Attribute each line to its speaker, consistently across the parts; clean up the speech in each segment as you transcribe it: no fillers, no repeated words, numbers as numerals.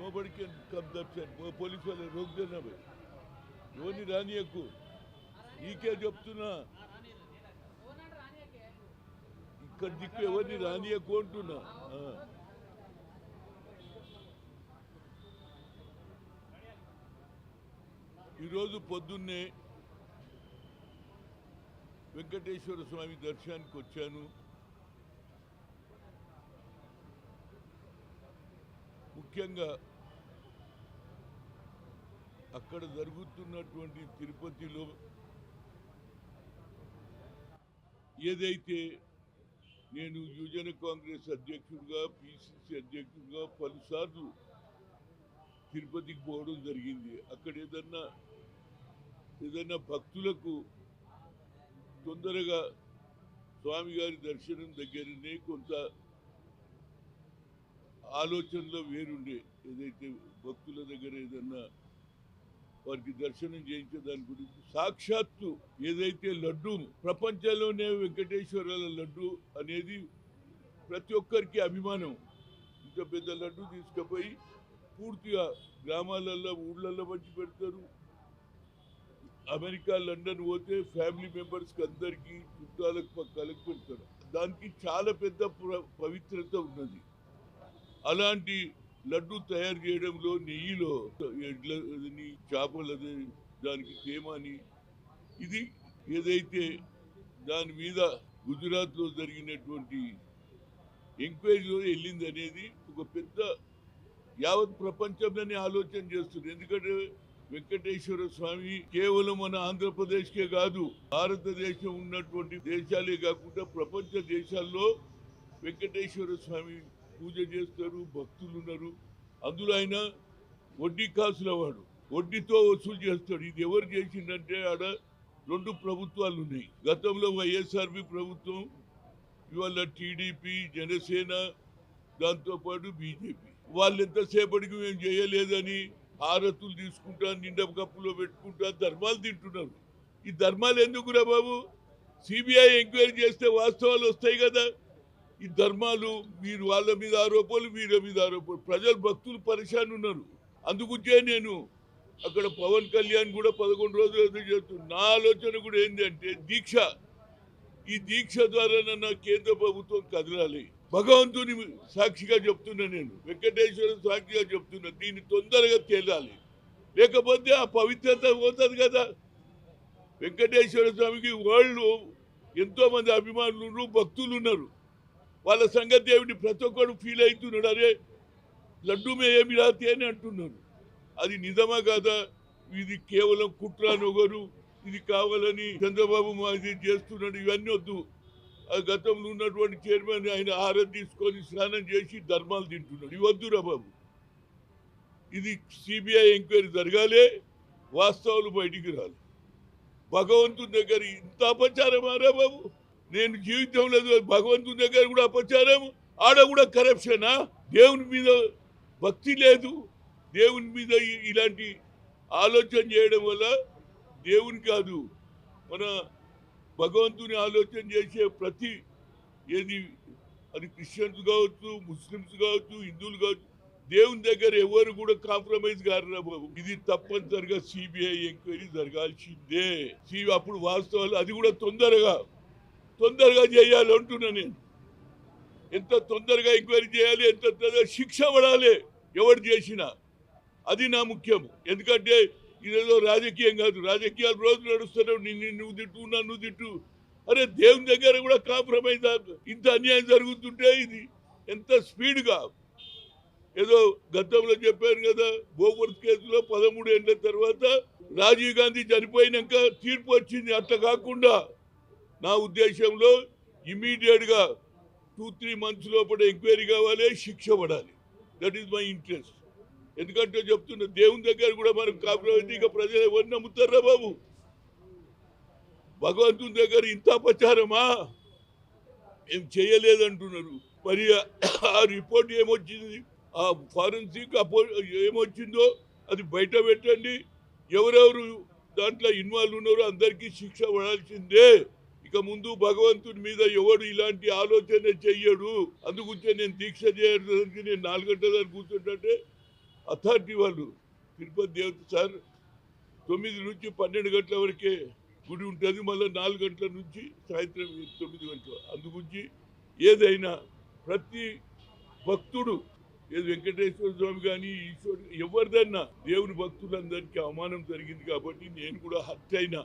Speaker 1: nobody can come that side. Police వాళ్ళు రోక్దేనా భయ్ ఎవరిని రానియకు నీకే చెప్తున్నా ఇక్కడ దిక్కు ఎవరిని రానియకు అంటున్నా ఈరోజు పొద్దున్నే వెంకటేశ్వర స్వామి దర్శనానికి వచ్చాను. ముఖ్యంగా అక్కడ జరుగుతున్నటువంటి తిరుపతిలో ఏదైతే నేను యువజన కాంగ్రెస్ అధ్యక్షుడిగా పిసిసి అధ్యక్షుడిగా పలుసార్లు తిరుపతికి పోవడం జరిగింది. అక్కడ ఏదన్నా భక్తులకు తొందరగా స్వామివారి దర్శనం దగ్గరనే కొంత ఆలోచనలో వేరుండే, ఏదైతే భక్తుల దగ్గర ఏదన్నా వారికి దర్శనం చేయించే దాని గురించి సాక్షాత్తు ఏదైతే లడ్డు ప్రపంచంలోనే వెంకటేశ్వరాల లడ్డు అనేది ప్రతి ఒక్కరికి అభిమానం. ఇంత పెద్ద లడ్డు తీసుకుపోయి పూర్తిగా గ్రామాలలో ఊళ్ళల్లో పంచి పెడతారు. అమెరికా లండన్ పోతే ఫ్యామిలీ మెంబర్స్కి అందరికీ చుట్టాలకు పక్కలకు పెడతారు. దానికి చాలా పెద్ద పవిత్రత ఉన్నది. అలాంటి లడ్డు తయారు చేయడంలో నెయ్యిలో ఎడ్లని చేపలది దానికి తేమాని ఇది ఏదైతే దాని మీద గుజరాత్లో జరిగినటువంటి ఎంక్వైరీలో వెళ్ళింది అనేది ఒక పెద్ద యావత్ ప్రపంచంలోనే ఆలోచన చేస్తుంది. ఎందుకంటే వెంకటేశ్వర స్వామి కేవలం మన ఆంధ్రప్రదేశ్కే కాదు, భారతదేశం ఉన్నటువంటి దేశాలే కాకుండా ప్రపంచ దేశాల్లో వెంకటేశ్వర స్వామి పూజ చేస్తారు, భక్తులు ఉన్నారు. అందులో ఆయన వడ్డీ కాసుల వాడు, వడ్డీతో వసూలు చేస్తాడు. ఇది ఎవరు చేసిందంటే ఆడ రెండు ప్రభుత్వాలు ఉన్నాయి. గతంలో వైఎస్ఆర్పి ప్రభుత్వం, ఇవాళ టీడీపీ, జనసేన, దాంతోపాటు బీజేపీ. వాళ్ళు ఎంతసేపటికి మేము చేయలేదని హారతులు తీసుకుంటా, నిండా కప్పులో పెట్టుకుంటా ధర్మాలు తింటున్నారు. ఈ ధర్మాలు ఎందుకురా బాబు? సిబిఐ ఎంక్వైరీ చేస్తే వాస్తవాలు వస్తాయి కదా. ఈ ధర్మాలు మీరు వాళ్ళ మీద ఆరోపణలు, వీళ్ళ మీద ఆరోపణలు, ప్రజలు భక్తులు పరిశాన్ ఉన్నారు. అందుకుంటే నేను అక్కడ పవన్ కళ్యాణ్ కూడా 11 రోజులు ఎదురు చేస్తున్నాను. నా ఆలోచన కూడా ఏంటంటే దీక్ష, ఈ దీక్ష ద్వారా నన్ను కేంద్ర ప్రభుత్వం కదలాలి. భగవంతుని సాక్షిగా చెప్తున్నా, నేను వెంకటేశ్వర సాక్షిగా చెప్తున్నా, దీన్ని తొందరగా తేలాలి. లేకపోతే ఆ పవిత్రత పోతుంది కదా. వెంకటేశ్వర స్వామికి వరల్డ్ ఎంతో మంది అభిమానులు, భక్తులు ఉన్నారు. వాళ్ళ సంగతి ఏమిటి? ప్రతి ఒక్కరు ఫీల్ అవుతున్నాడు, అరే లడ్డు మే ఏమి రాతే అని అంటున్నారు. అది నిజమా కాదా? ఇది కేవలం కుట్రానొగరు, ఇది కావాలని చంద్రబాబు మాది చేస్తున్నాడు. ఇవన్నీ వద్దు. ఆ గతంలో ఉన్నటువంటి చైర్మన్ ఆయన ఆహారం తీసుకొని స్నానం చేసి ధర్మాలు తింటున్నాడు. ఇవి వద్దురా బాబు. ఇది సిబిఐ ఎంక్వైరీ జరగాలి, వాస్తవాలు బయటికి రాలి. భగవంతుని దగ్గర ఇంత అపచారమారా బాబు? నేను జీవితంలో భగవంతుని దగ్గర కూడా అపచారం, ఆడ కూడా కరప్షనా? దేవుని మీద భక్తి లేదు. దేవుని మీద ఇలాంటి ఆలోచన చేయడం వల్ల దేవుని కాదు, మన భగవంతుని ఆలోచన చేసే ప్రతి ఏది, అది క్రిస్టియన్స్ కావచ్చు, ముస్లిమ్స్ కావచ్చు, హిందువులు కావచ్చు, దేవుని దగ్గర ఎవరు కూడా కాంప్రమైజ్ కారురా బాబు. ఇది తప్పనిసరిగా సిబిఐ ఎంక్వైరీ జరగాల్సిందే. అప్పుడు వాస్తవాలు అది కూడా తొందరగా చేయాలి అంటున్నా నేను. ఎంత తొందరగా ఎంక్వైరీ చేయాలి, ఎంత తొందరగా శిక్ష పడాలి ఎవరు చేసినా, అది నా ముఖ్యం. ఎందుకంటే ఇదేదో రాజకీయం కాదు. రాజకీయాలు రోజు నడుస్తున్నావు, నువ్వు తిట్టు, నన్ను తిట్టు. అరే దేవుని దగ్గర కూడా కాంప్రమైజ్. ఇంత అన్యాయం జరుగుతుంటే ఇది ఎంత స్పీడ్గా, ఏదో గతంలో చెప్పారు కదా, బోఫోర్స్ కేసులో 13 ఏళ్ల తర్వాత రాజీవ్ గాంధీ చనిపోయినాక తీర్పు వచ్చింది. అట్లా కాకుండా నా ఉద్దేశంలో ఇమీడియట్గా 2-3 months లోపల ఎంక్వైరీ కావాలి, శిక్ష పడాలి. That is my interest. ఎందుకంటే చెప్తున్నా, దేవుని దగ్గర కూడా మనం కాంప్రమైజ్. ఇక ప్రజలు ఎవరు నమ్ముతారా బాబు? భగవంతుని దగ్గర ఇంత అపచారమా? ఏం చేయలేదంటున్నారు. మరి ఆ రిపోర్ట్ ఏమొచ్చింది, ఆ ఫారెన్సిక్ ఏమొచ్చిందో అది బయట పెట్టండి. ఎవరెవరు దాంట్లో ఇన్వాల్వ్ ఉన్నారో అందరికీ శిక్ష పడాల్సిందే. ఇక ముందు భగవంతుని మీద ఎవడు ఇలాంటి ఆలోచన చెయ్యడు. అందుకుంటే నేను దీక్ష చేయడానికి నేను 4 గంటల కూర్చుంటే అథారిటీ వాళ్ళు తిరుపతి దేవత సార్ 9 నుంచి 12 గంటల వరకే గుడి ఉంటుంది, మళ్ళీ 4 గంటల నుంచి సాయంత్రం 9 గంటలు. అందుగురించి ఏదైనా ప్రతి భక్తుడు, ఏది వెంకటేశ్వర స్వామి కానీ ఈశ్వరుడు ఎవరిదన్నా దేవుని భక్తులందరికీ అవమానం జరిగింది కాబట్టి నేను కూడా హత్య అయినా.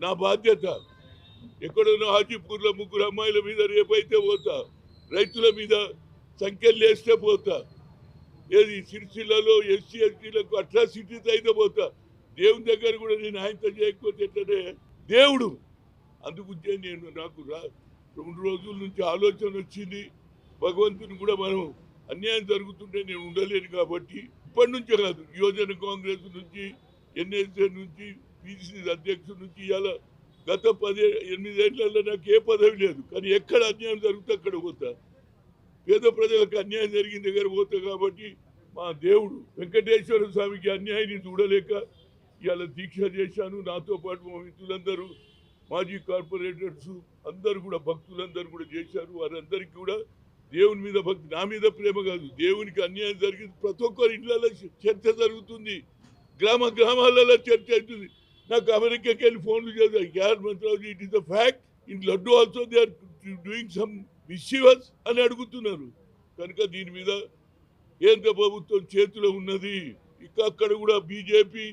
Speaker 1: నా బాధ్యత ఎక్కడో హాజీపూర్లో 3 అమ్మాయిల మీద రేపైతే పోతా, రైతుల మీద సంఖ్యలు వేస్తే పోతా, ఏది సిరిసిల్లలో ఎస్సీ ఎస్టీలకు అట్రాసిటీస్ అయితే పోతా. దేవుని దగ్గర కూడా నేను ఆయనతో చేయకపోతే ఎట్లనే దేవుడు. అందుకుంటే నేను నాకు 2 రోజుల నుంచి ఆలోచన వచ్చింది, భగవంతుని కూడా మనం అన్యాయం జరుగుతుంటే నేను ఉండలేను కాబట్టి ఇప్పటి నుంచే కాదు, యువజన కాంగ్రెస్ నుంచి, ఎన్ఎస్ఏ నుంచి, పిసిసి అధ్యక్షుడి నుంచి ఇలా గత 8 ఏళ్లలో నాకు ఏ పదవి లేదు. కానీ ఎక్కడ అన్యాయం జరుగుతుంది అక్కడ పోతా, పేద ప్రజలకు అన్యాయం జరిగిన దగ్గర పోతా. కాబట్టి మా దేవుడు వెంకటేశ్వర స్వామికి అన్యాయాన్ని చూడలేక ఇవాళ దీక్ష చేశాను. నాతో పాటు మా మిత్రులందరూ, మాజీ కార్పొరేటర్స్ అందరూ కూడా, భక్తులందరూ కూడా చేశారు. వారందరికీ కూడా దేవుని మీద భక్తి, నా మీద ప్రేమ కాదు, దేవునికి అన్యాయం జరిగింది. ప్రతి ఒక్కరి ఇళ్లలో చర్చ జరుగుతుంది, గ్రామాలలో చర్చ అవుతుంది. నాకు అమెరికాకి వెళ్ళి ఫోన్లు చేశారు, యార్ మంత్రాలు, it is the fact in laddu also they are doing some mischievous అని అడుగుతున్నారు. కనుక దీని మీద కేంద్ర ప్రభుత్వం చేతిలో ఉన్నది. ఇక అక్కడ కూడా బీజేపీ,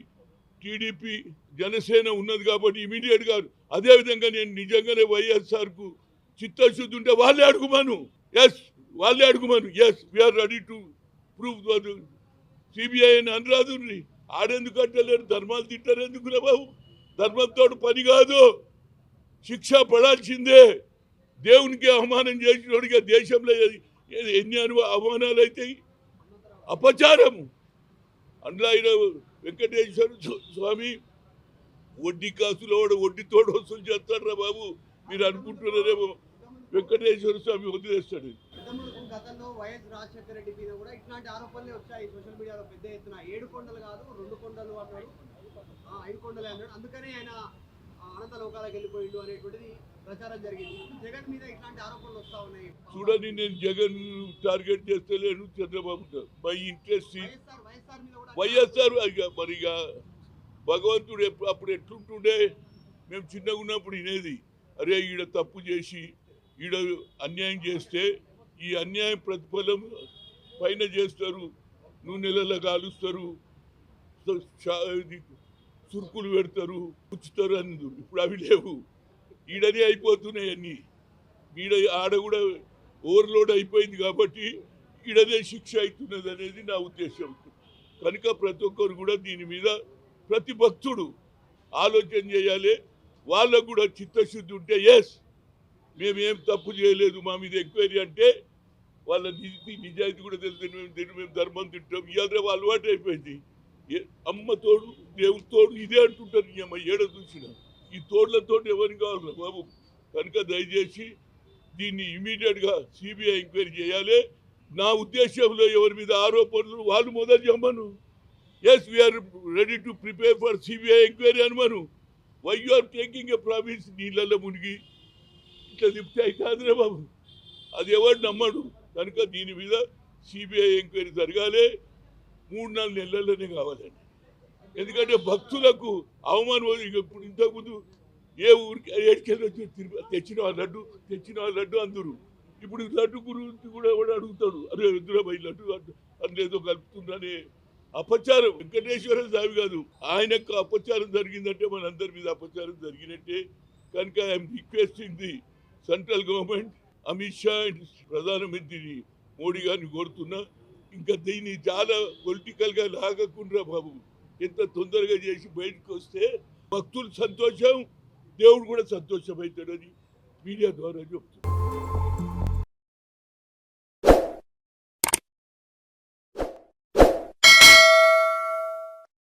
Speaker 1: టీడీపీ, జనసేన ఉన్నది కాబట్టి ఇమీడియట్ గా అదేవిధంగా నేను నిజంగానే వైఎస్ఆర్కు చిత్తశుద్ధి ఉంటే వాళ్ళే అడుగుమాను, వాళ్ళే అడుగుమాను. We are ready to prove CBI అని అనరాదు. ఆడెందుకు అంటలేరు, ధర్మాలు తింటారు ఎందుకు రా బాబు? ధర్మంతో పని కాదు, శిక్ష పడాల్సిందే. దేవునికి అవమానం చేసినోడిగా దేశంలో ఎన్ని అవమానాలు అవుతాయి, అపచారము. అందులో ఆయన వెంకటేశ్వర స్వామి వడ్డీ కాసులో వడ్డీతోడు వసూలు చేస్తాడు రా బాబు. మీరు అనుకుంటున్నారేమో వెంకటేశ్వర స్వామి వదిలేస్తాడు.
Speaker 2: గతంలో వైఎస్ రాజశేఖర రెడ్డి మీద కూడా ఇట్లాంటి ఆరోపణలే వచ్చాయి సోషల్ మీడియాలో పెద్ద ఎత్తున. 7 కొండలు కాదు 2 కొండలు అన్నాడు, 5 కొండలే అన్నాడు. అందుకనే ఆయన అనంత లోకాలకు వెళ్ళిపోయిండు అనేటువంటిది ప్రచారం జరిగింది. జగన్ మీద ఇట్లాంటి ఆరోపణలు వస్తా ఉన్నాయి.
Speaker 1: చూడండి, నేను జగన్ టార్గెట్ చేస్తలేను, చంద్రబాబు. My interest YSR. మరిగా భగవంతుడు అప్పుడు ఎట్లుంటుండే, మేము చిన్నగా ఉన్నప్పుడు వినేది, అరే ఈడ తప్పు చేసి ఈడ అన్యాయం చేస్తే ఈ అన్యాయం ప్రతిఫలం పైన చేస్తారు, నూనెలలో కాలుస్తారు, సురుకులు పెడతారు, పుచ్చుతారు అని. ఇప్పుడు అవి లేవు, ఈడనే అయిపోతున్నాయి అన్నీ. ఆడ కూడా ఓవర్లోడ్ అయిపోయింది కాబట్టి ఈడనే శిక్ష అవుతున్నది అనేది నా ఉద్దేశం. కనుక ప్రతి ఒక్కరు కూడా దీని మీద ప్రతి భక్తుడు ఆలోచన చేయాలి. వాళ్ళకు కూడా చిత్తశుద్ధి ఉంటే మేమేం తప్పు చేయలేదు, మా మీద ఎంక్వైరీ అంటే వాళ్ళ నిజాయితీ కూడా తెలుసు. మేము ధర్మం తింటాం, ఇవాళ అలవాటు అయిపోయింది. అమ్మ తోడు దేవుడు తోడు ఇదే అంటుంటారు. అమ్మ ఏడ చూసిన ఈ తోడ్లతో ఎవరికి కావాలి బాబు. కనుక దయచేసి దీన్ని ఇమీడియట్గా సిబిఐ ఎంక్వైరీ చేయాలి. నా ఉద్దేశంలో ఎవరి మీద ఆరోపణలు వాళ్ళు మొదలు చెప్పను. We are ready to prepare for CBI enquiry అనమను. Why you are taking a promise? నీళ్ళల్లో మునిగి ఇట్లా చెప్తే అవుతుందిరే బాబు, అది ఎవరు నమ్మడు. కనుక దీని మీద సిబిఐ ఎంక్వైరీ జరగాలి. 3-4 నెలల్లోనే కావాలండి. ఎందుకంటే భక్తులకు అవమానం. ఇప్పుడు ఇంతకుముందు ఏ ఊరికి ఏడుకెళ్ళి వచ్చి తెచ్చిన లడ్డు అందరూ. ఇప్పుడు లడ్డు గురించి కూడా ఎవడు అడుగుతాడు, అరే రుద్రబాయి లడ్డు అందులో కలుపుతుందనే అపచారం. వెంకటేశ్వర స్వామి కాదు, ఆయనకు అపచారం జరిగిందంటే మనందరి మీద అపచారం జరిగినట్టే. కనుక I'm requesting the central government, Amit Shah and ప్రధానమంత్రి మోడీ గారిని కోరుతున్నా, ఇంకా దీన్ని చాలా పొలిటికల్గా లాగకుండా బాబు, ఎంత తొందరగా చేసి బయటకు వస్తే భక్తులు సంతోషం, దేవుడు కూడా సంతోషమవుతాడని మీడియా ద్వారా చెప్తున్నారు.